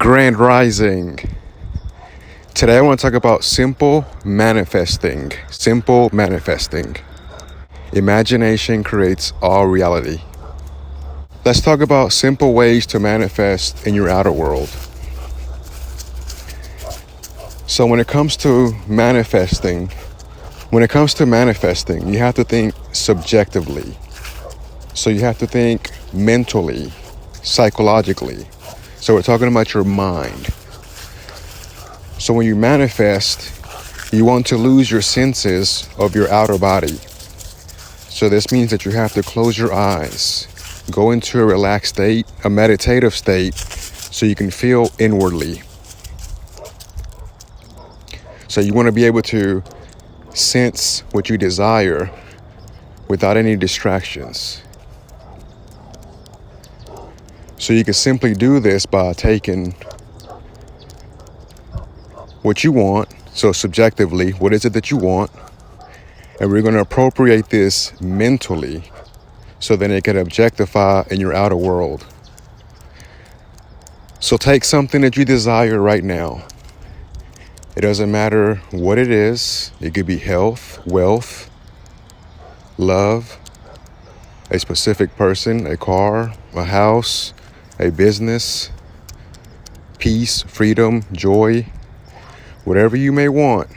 Grand Rising. Today I want to talk about simple manifesting. Simple manifesting. Imagination creates all reality. Let's talk about simple ways to manifest in your outer world. So when it comes to manifesting, you have to think subjectively. So you have to think mentally, psychologically. So we're talking about your mind. So when you manifest, you want to lose your senses of your outer body. So this means that you have to close your eyes, go into a relaxed state, a meditative state, so you can feel inwardly. So you want to be able to sense what you desire without any distractions. So you can simply do this by taking what you want, so subjectively, what is it that you want? And we're going to appropriate this mentally so then it can objectify in your outer world. So take something that you desire right now. It doesn't matter what it is. It could be health, wealth, love, a specific person, a car, a house, a business, peace, freedom, joy, whatever you may want.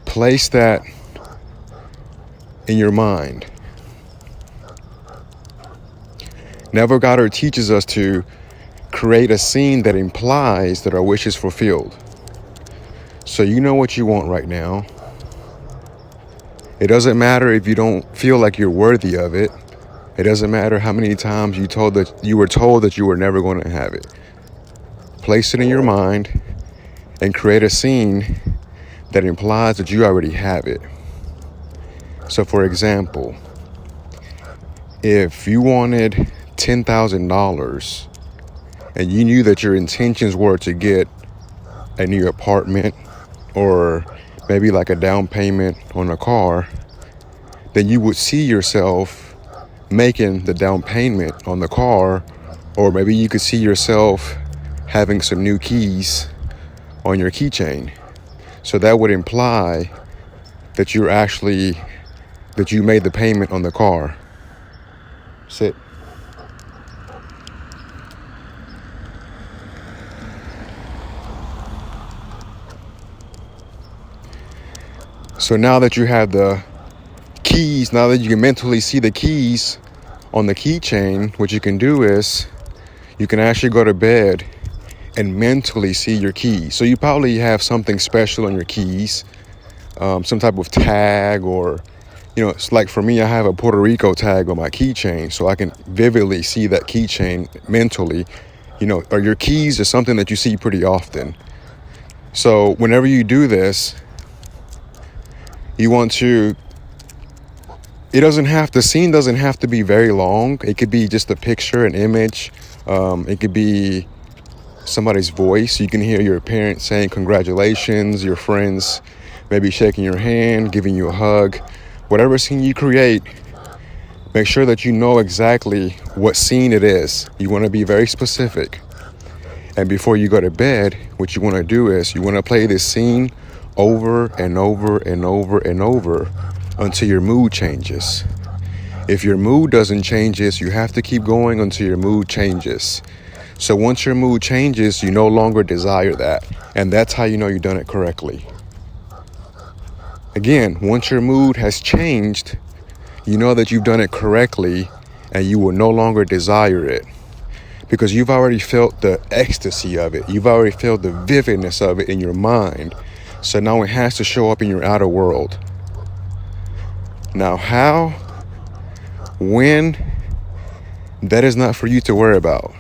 Place that in your mind. Neville Goddard teaches us to create a scene that implies that our wish is fulfilled. So you know what you want right now. It doesn't matter if you don't feel like you're worthy of it. It doesn't matter how many times you were told that you were never going to have it. Place it in your mind and create a scene that implies that you already have it. So for example, if you wanted $10,000 and you knew that your intentions were to get a new apartment or maybe like a down payment on a car, then you would see yourself making the down payment on the car, or maybe you could see yourself having some new keys on your keychain. So that would imply that you made the payment on the car. Sit. So now that you have the keys, now that you can mentally see the keys on the keychain, what you can do is you can actually go to bed and mentally see your keys. So you probably have something special on your keys, some type of tag, or, it's like for me, I have a Puerto Rico tag on my keychain, so I can vividly see that keychain mentally, or your keys are something that you see pretty often. So whenever you do this, you want to, the scene doesn't have to be very long. It could be just a picture, an image. It could be somebody's voice. You can hear your parents saying congratulations, your friends maybe shaking your hand, giving you a hug. Whatever scene you create, make sure that you know exactly what scene it is. You want to be very specific. And before you go to bed, what you want to do is you want to play this scene over and over and over and over until your mood changes. If your mood doesn't change, you have to keep going until your mood changes. So once your mood changes, you no longer desire that. And that's how you know you've done it correctly. Again, once your mood has changed, you know that you've done it correctly and you will no longer desire it. Because you've already felt the ecstasy of it. You've already felt the vividness of it in your mind. So now it has to show up in your outer world. Now how, when, that is not for you to worry about.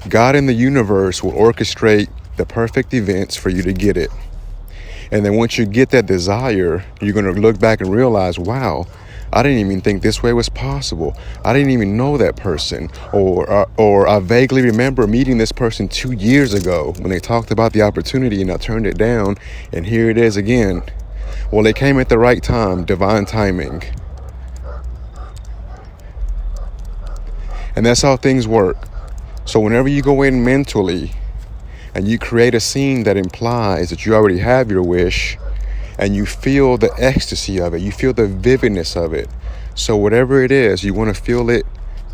God in the universe will orchestrate the perfect events for you to get it. And then once you get that desire, you're going to look back and realize, wow, I didn't even think this way was possible. I didn't even know that person. Or I vaguely remember meeting this person 2 years ago when they talked about the opportunity and I turned it down. And here it is again. Well, it came at the right time, divine timing. And that's how things work. So whenever you go in mentally and you create a scene that implies that you already have your wish, and you feel the ecstasy of it, you feel the vividness of it. So whatever it is, you want to feel it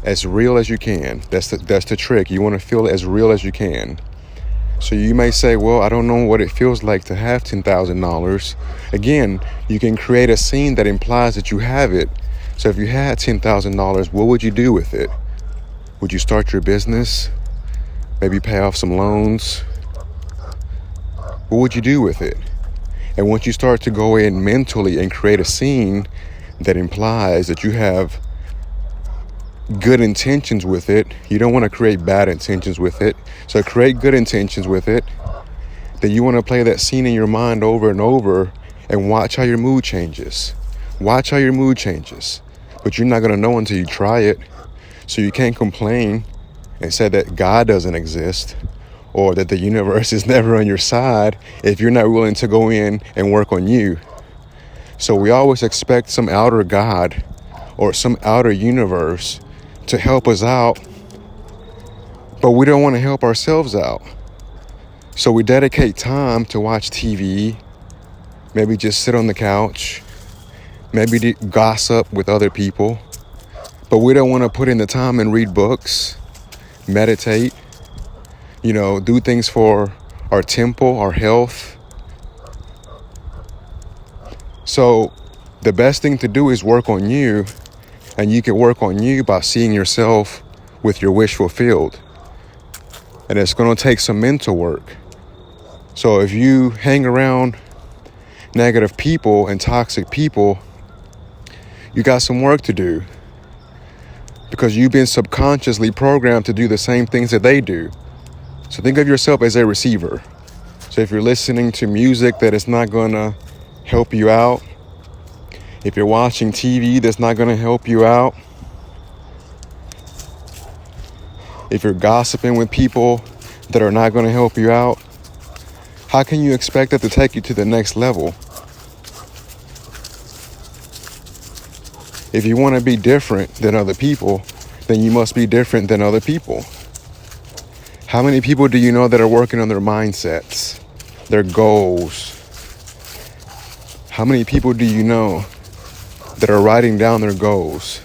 as real as you can. That's the trick. You want to feel it as real as you can. So you may say, well, I don't know what it feels like to have $10,000. Again, you can create a scene that implies that you have it. So if you had $10,000, what would you do with it? Would you start your business? Maybe pay off some loans? What would you do with it? And once you start to go in mentally and create a scene that implies that you have good intentions with it, you don't want to create bad intentions with it. So create good intentions with it. Then you want to play that scene in your mind over and over and watch how your mood changes. Watch how your mood changes. But you're not going to know until you try it. So you can't complain and say that God doesn't exist, or that the universe is never on your side if you're not willing to go in and work on you. So we always expect some outer God or some outer universe to help us out, but we don't want to help ourselves out. So we dedicate time to watch TV, maybe just sit on the couch, maybe gossip with other people, but we don't want to put in the time and read books, meditate, do things for our temple, our health. So the best thing to do is work on you, and you can work on you by seeing yourself with your wish fulfilled. And it's going to take some mental work. So if you hang around negative people and toxic people, you got some work to do, because you've been subconsciously programmed to do the same things that they do. So think of yourself as a receiver. So if you're listening to music that is not going to help you out, if you're watching TV that's not going to help you out, if you're gossiping with people that are not going to help you out, how can you expect that to take you to the next level? If you want to be different than other people, then you must be different than other people. How many people do you know that are working on their mindsets, their goals? How many people do you know that are writing down their goals?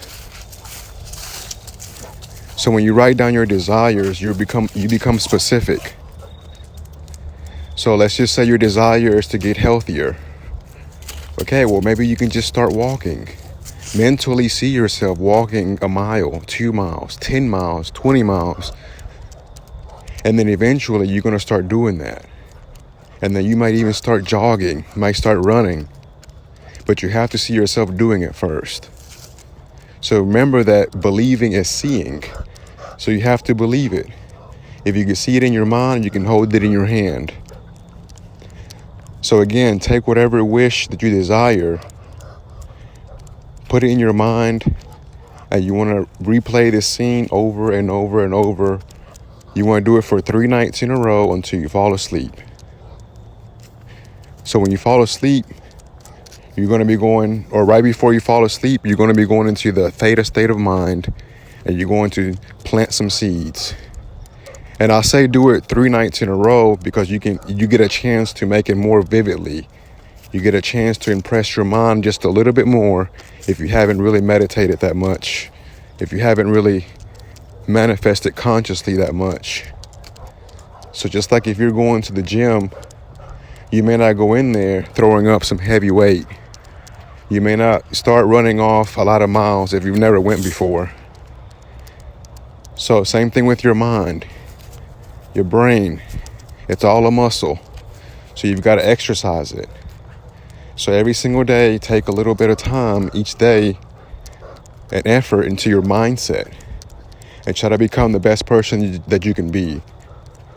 So when you write down your desires, you become specific. So let's just say your desire is to get healthier. Okay, well, maybe you can just start walking. Mentally see yourself walking a mile, 2 miles, 10 miles, 20 miles. And then eventually you're going to start doing that. And then you might even start jogging, might start running. But you have to see yourself doing it first. So remember that believing is seeing. So you have to believe it. If you can see it in your mind, you can hold it in your hand. So again, take whatever wish that you desire, put it in your mind, and you want to replay this scene over and over and over. You want to do it for 3 nights in a row until you fall asleep. So when you fall asleep, you're going to be going, or right before you fall asleep, you're going to be going into the theta state of mind, and you're going to plant some seeds. And I say do it 3 nights in a row because you get a chance to make it more vividly. You get a chance to impress your mind just a little bit more if you haven't really meditated that much, if you haven't really manifested consciously that much. So just like if you're going to the gym, you may not go in there throwing up some heavy weight. You may not start running off a lot of miles if you've never went before. So same thing with your mind, your brain. It's all a muscle. So you've got to exercise it. So every single day, take a little bit of time each day and effort into your mindset and try to become the best person that you can be.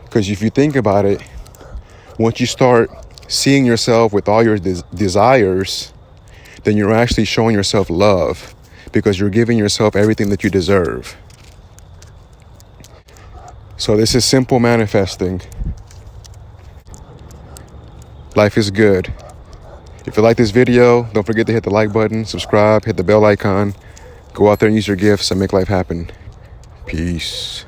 Because if you think about it, once you start seeing yourself with all your desires, then you're actually showing yourself love because you're giving yourself everything that you deserve. So this is simple manifesting. Life is good. If you like this video, don't forget to hit the like button, subscribe, hit the bell icon. Go out there and use your gifts and make life happen. Peace.